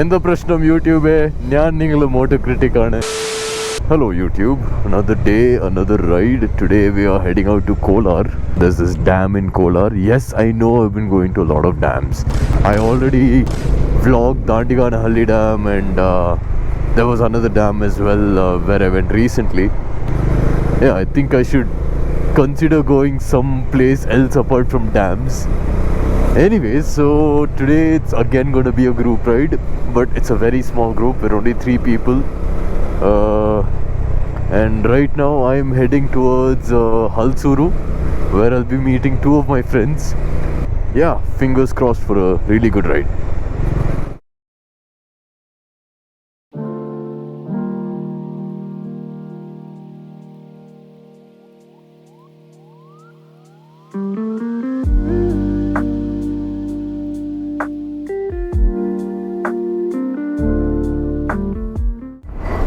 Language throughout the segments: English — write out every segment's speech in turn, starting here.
എന്താ പ്രശ്നം യൂട്യൂബേ? ഞാൻ നിങ്ങളുടെ മോട്ടോ ക്രിറ്റിക് ആണ്. Hello YouTube, another day, another ride. Today we are heading out to Kolar. There's this dam in Kolar. Yes, I know I've been going to a lot of dams. I already vlogged Dandikanahalli Dam and there was another dam as well where I went recently. Yeah, I think I should consider going someplace else apart from dams. Anyways, so today it's again going to be a group ride, but it's a very small group. We're only 3 people. And right now I'm heading towards Halsuru, where I'll be meeting 2 of my friends. Yeah, fingers crossed for a really good ride.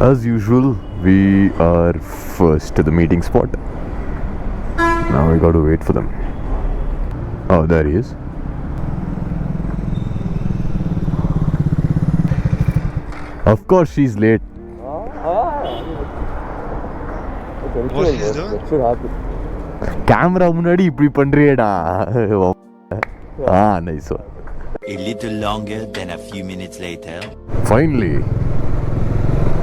As usual, we are first to the meeting spot. Now we got to wait for them. Oh, there he is. Of course she's late. What she's doing? That should happen. Camera munadi ipdi pandriyeda. Nice one. A little longer than a few minutes later. Finally,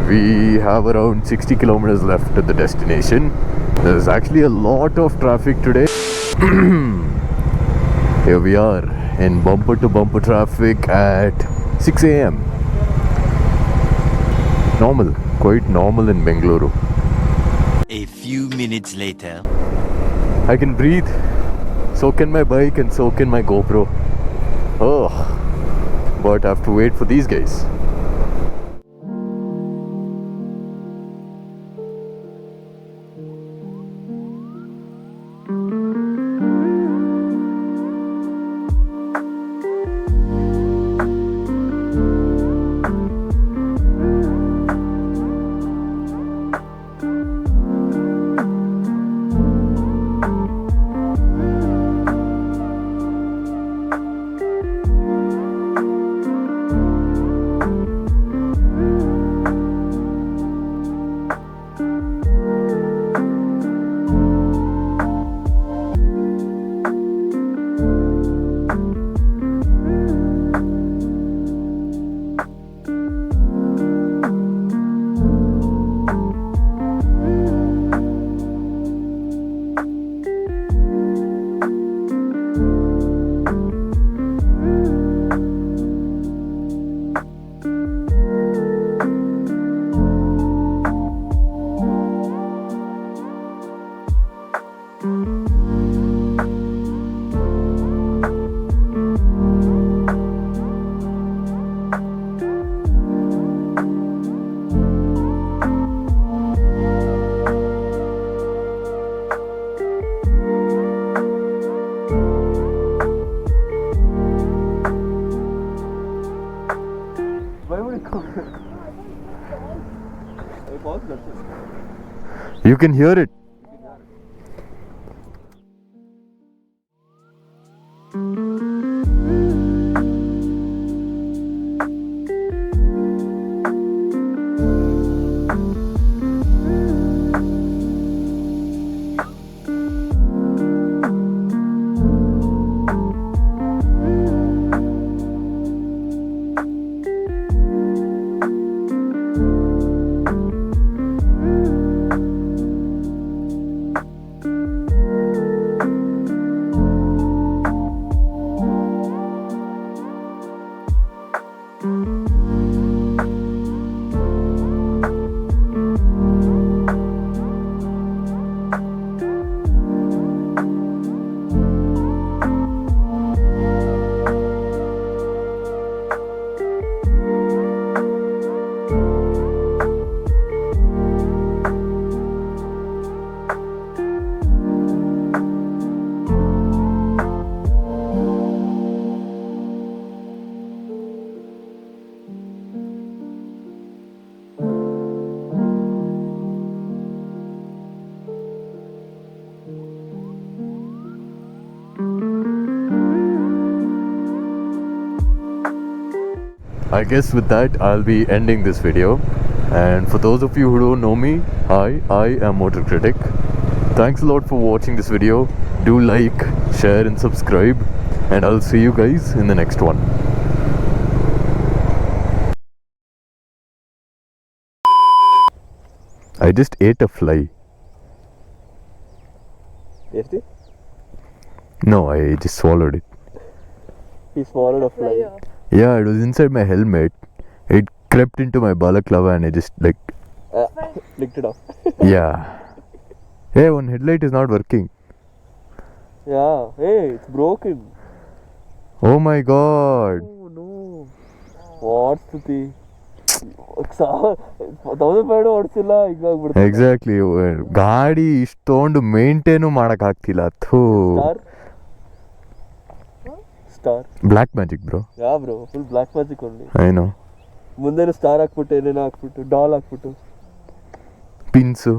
we have around 60 kilometers left to the destination. There's actually a lot of traffic today. Here we are in bumper to bumper traffic at 6 a.m. Normal, quite normal in Bengaluru. A few minutes later. I can breathe. So can my bike and so can my GoPro. Oh, but I have to wait for these guys. You can hear it. I guess with that I'll be ending this video. And for those of you who don't know me, hi, I am Motor Critic. Thanks a lot for watching this video. Do like, share and subscribe, and I'll see you guys in the next one. I just ate a fly. Tasty? No, I just swallowed it. He swallowed a fly. Yeah, it was inside my helmet. It crept into my balaclava and I just Licked it off. yeah. Hey, one headlight is not working. Yeah. Hey, it's broken. Oh my god. Oh no. What Stuti? 1500 ಓಡಿಸಿಲ್ಲ ಹಿಂಗಾಗ್ಬಿಡ್ತು. Exactly. ಗಾಡಿ ಇಷ್ಟೊಂದು maintain ಮಾಡಕ್ ಆಗ್ತಿಲ್ಲ. ಥೂ. Star black magic bro. Yeah bro, full black magic only. I know. ಮುಂದೆನೂ star ಹಾಕ್ಬಿಟ್ಟು ಏನೇನೋ ಹಾಕ್ಬಿಟ್ಟು ಡಾಲ್ ಹಾಕ್ಬಿಟ್ಟು ಪಿನ್ಸು